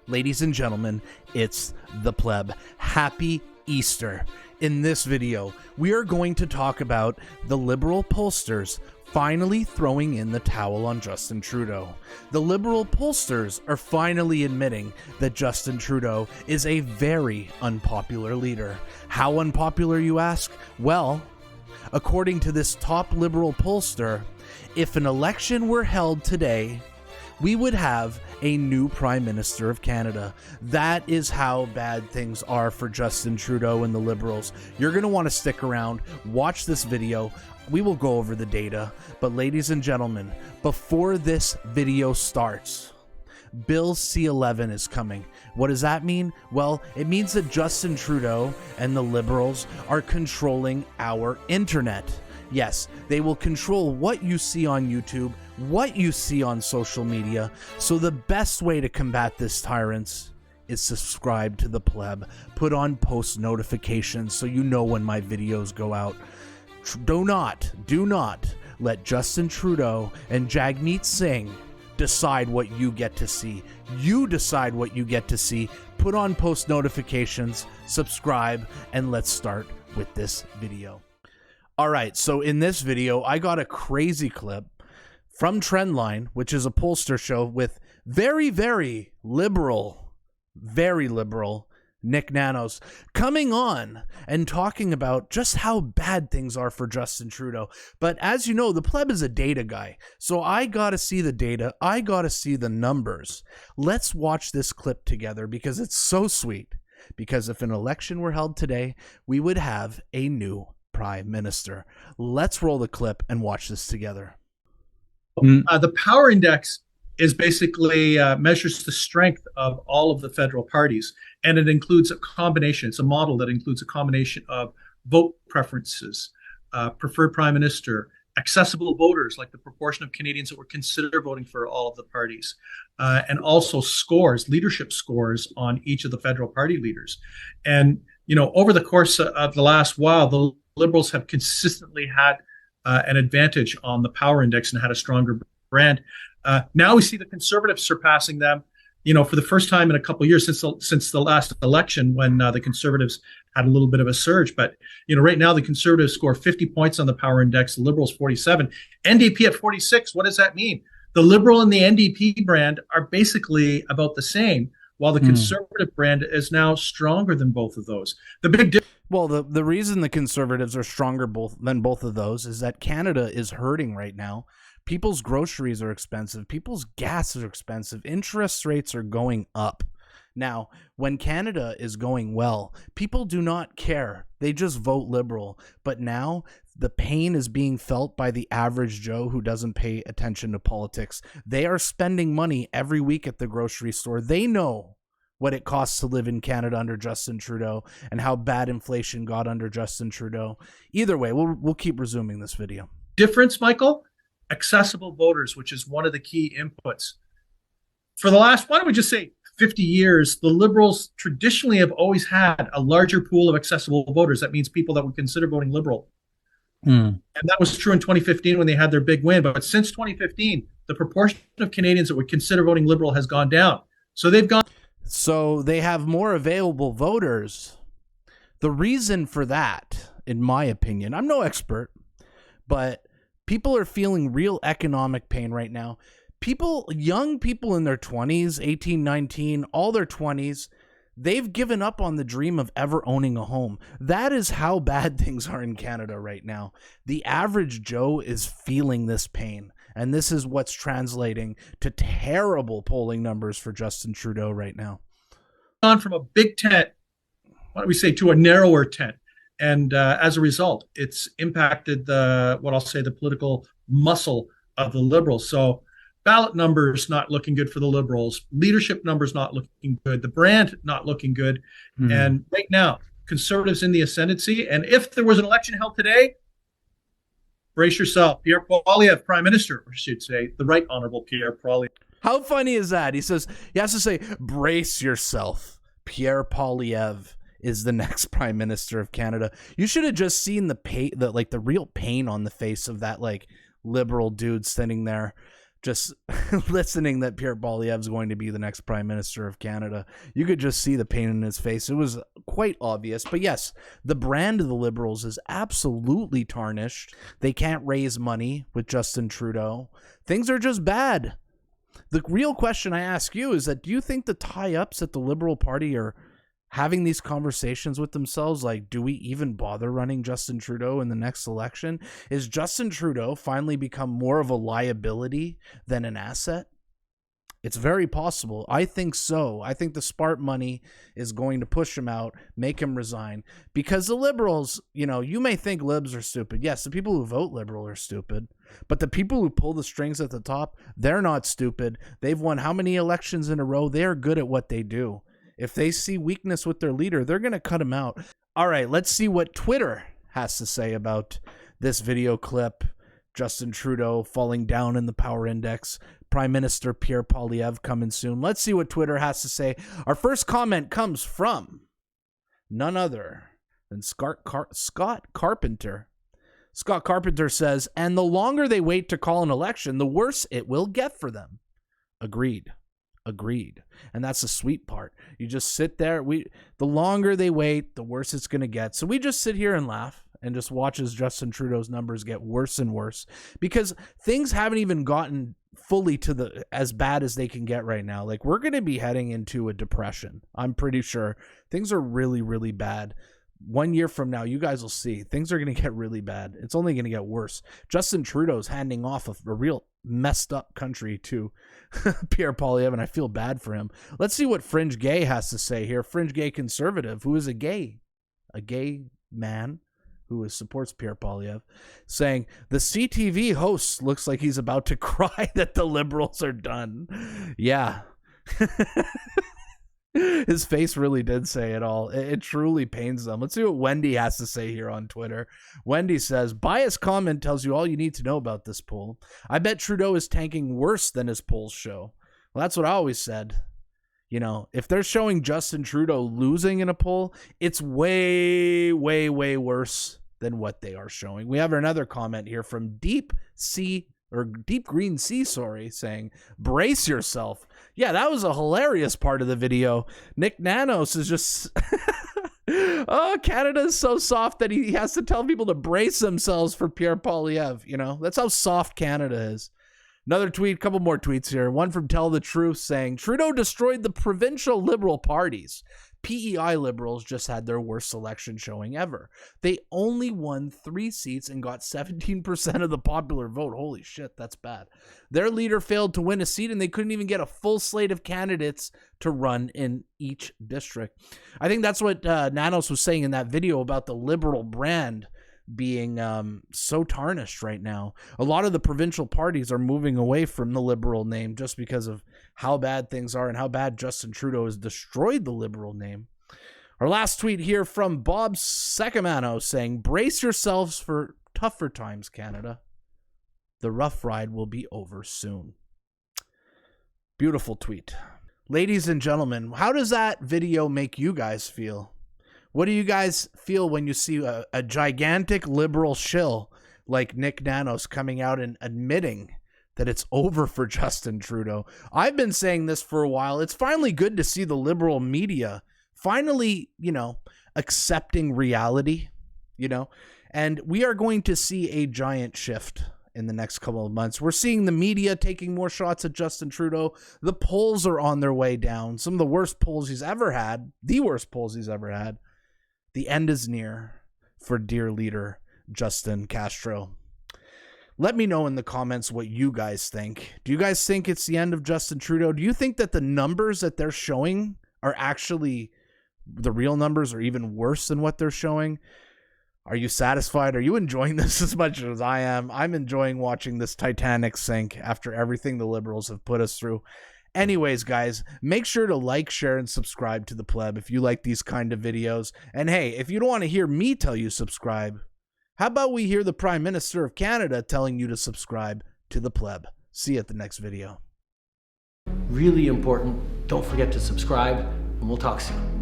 Ladies and gentlemen, it's the Pleb. Happy Easter. In this video, we are going to talk about the Liberal pollsters finally throwing in the towel on Justin Trudeau. The Liberal pollsters are finally admitting that Justin Trudeau is a very unpopular leader. How unpopular, you ask? Well, according to this top Liberal pollster, if an election were held today, we would have a new Prime Minister of Canada. That is how bad things are for Justin Trudeau and the Liberals. You're going to want to stick around, watch this video. We will go over the data. But ladies and gentlemen, before this video starts, Bill C-11 is coming. What does that mean? Well, it means that Justin Trudeau and the Liberals are controlling our internet. Yes, they will control what you see on YouTube, what you see on social media. So the best way to combat this tyrants is subscribe to the Pleb. Put on post notifications so you know when my videos go out. Do not let Justin Trudeau and Jagmeet Singh decide what you get to see. You decide what you get to see. Put on post notifications, subscribe, and let's start with this video. All right, so in this video, I got a crazy clip from Trendline, which is a pollster show with very liberal Nick Nanos coming on and talking about just how bad things are for Justin Trudeau. But as you know, the Pleb is a data guy, so I got to see the data. I got to see the numbers. Let's watch this clip together because it's so sweet. Because if an election were held today, we would have a new Prime Minister. Let's roll the clip and watch this together. The power index is basically measures the strength of all of the federal parties, and it includes a combination. It's a model that includes a combination of vote preferences, preferred prime minister, accessible voters, like the proportion of Canadians that would consider voting for all of the parties, and also scores, leadership scores on each of the federal party leaders. And you know, over the course of the last while, the Liberals have consistently had an advantage on the power index and had a stronger brand. Now we see the Conservatives surpassing them, you know, for the first time in a couple of years since the last election when the Conservatives had a little bit of a surge. But, you know, right now the Conservatives score 50 points on the power index, the Liberals 47, NDP at 46. What does that mean? The Liberal and the NDP brand are basically about the same, while the Conservative brand is now stronger than both of those. The big difference. Well, the reason the Conservatives are stronger than both of those is that Canada is hurting right now. People's groceries are expensive. People's gas is expensive. Interest rates are going up. Now, when Canada is going well, people do not care. They just vote Liberal. But now the pain is being felt by the average Joe who doesn't pay attention to politics. They are spending money every week at the grocery store. They know what it costs to live in Canada under Justin Trudeau and how bad inflation got under Justin Trudeau. Either way, we'll keep resuming this video. Difference, Michael? Accessible voters, which is one of the key inputs. For the last, why don't we just say 50 years, the Liberals traditionally have always had a larger pool of accessible voters. That means people that would consider voting Liberal. And that was true in 2015 when they had their big win. But since 2015, the proportion of Canadians that would consider voting Liberal has gone down. So they have more available voters. The reason for that, in my opinion, I'm no expert, but people are feeling real economic pain right now. Young people in their 20s, 18, 19, all their 20s, they've given up on the dream of ever owning a home. That is how bad things are in Canada right now. The average Joe is feeling this pain. And this is what's translating to terrible polling numbers for Justin Trudeau right now. Gone from a big tent, why don't we say, to a narrower tent. And as a result, it's impacted the political muscle of the Liberals. So ballot numbers not looking good for the Liberals, leadership numbers not looking good, the brand not looking good. And right now, Conservatives in the ascendancy. And if there was an election held today, brace yourself. Pierre Poilievre, Prime Minister, or I should say, the Right Honorable Pierre Poilievre. How funny is that? He has to say, brace yourself. Pierre Poilievre is the next Prime Minister of Canada. You should have just seen the real pain on the face of that Liberal dude standing there. just listening that Pierre Poilievre is going to be the next Prime Minister of Canada. You could just see the pain in his face. It was quite obvious. But yes, the brand of the Liberals is absolutely tarnished. They can't raise money with Justin Trudeau. Things are just bad. The real question I ask you is that, do you think the tie-ups at the Liberal Party are having these conversations with themselves, like, do we even bother running Justin Trudeau in the next election? Is Justin Trudeau finally become more of a liability than an asset? It's very possible. I think so. I think the smart money is going to push him out, make him resign, because the Liberals, you may think Libs are stupid. Yes, the people who vote Liberal are stupid, but the people who pull the strings at the top, they're not stupid. They've won how many elections in a row? They are good at what they do. If they see weakness with their leader, they're going to cut him out. All right, let's see what Twitter has to say about this video clip. Justin Trudeau falling down in the power index. Prime Minister Pierre Poilievre coming soon. Let's see what Twitter has to say. Our first comment comes from none other than Scott Carpenter. Scott Carpenter says, and the longer they wait to call an election, the worse it will get for them. Agreed. And that's the sweet part. You just sit there. The longer they wait, the worse it's going to get. So we just sit here and laugh and just watch as Justin Trudeau's numbers get worse and worse, because things haven't even gotten fully to as bad as they can get right now. Like, we're going to be heading into a depression. I'm pretty sure things are really, really bad. 1 year from now, you guys will see things are going to get really bad. It's only going to get worse. Justin Trudeau's handing off a real messed up country to Pierre Poilievre, and I feel bad for him. Let's see what Fringe Gay has to say here. Fringe Gay conservative, who is a gay man who supports Pierre Poilievre, saying the CTV host looks like he's about to cry that the Liberals are done. Yeah. His face really did say it all. It truly pains them. Let's see what Wendy has to say here on Twitter. Wendy says, biased comment tells you all you need to know about this poll. I bet Trudeau is tanking worse than his polls show. Well, that's what I always said. If they're showing Justin Trudeau losing in a poll, it's way, way, way worse than what they are showing. We have another comment here from Deep Green Sea, saying, brace yourself. Yeah, that was a hilarious part of the video. Nick Nanos is just, oh, Canada is so soft that he has to tell people to brace themselves for Pierre Poilievre. That's how soft Canada is. Another tweet, couple more tweets here. One from Tell the Truth saying, Trudeau destroyed the provincial Liberal parties. PEI Liberals just had their worst election showing ever. They only won 3 seats and got 17% of the popular vote. Holy shit, that's bad. Their leader failed to win a seat, and they couldn't even get a full slate of candidates to run in each district. I think that's what Nanos was saying in that video about the Liberal brand being so tarnished right now. A lot of the provincial parties are moving away from the Liberal name just because of how bad things are and how bad Justin Trudeau has destroyed the Liberal name. Our last tweet here from Bob Secamano saying, brace yourselves for tougher times, Canada. The rough ride will be over soon. Beautiful tweet. Ladies and gentlemen, how does that video make you guys feel? What do you guys feel when you see a gigantic Liberal shill like Nick Nanos coming out and admitting that it's over for Justin Trudeau? I've been saying this for a while. It's finally good to see the Liberal media finally, accepting reality, and we are going to see a giant shift in the next couple of months. We're seeing the media taking more shots at Justin Trudeau. The polls are on their way down. Some of the worst polls he's ever had, the worst polls he's ever had. The end is near for dear leader Justin Castro. Let me know in the comments what you guys think. Do you guys think it's the end of Justin Trudeau? Do you think that the numbers that they're showing are actually the real numbers, or even worse than what they're showing? Are you satisfied? Are you enjoying this as much as I am? I'm enjoying watching this Titanic sink after everything the Liberals have put us through. Anyways, guys, make sure to like, share, and subscribe to the Pleb if you like these kind of videos. And hey, if you don't want to hear me tell you subscribe, how about we hear the Prime Minister of Canada telling you to subscribe to the Pleb? See you at the next video. Really important. Don't forget to subscribe, and we'll talk soon.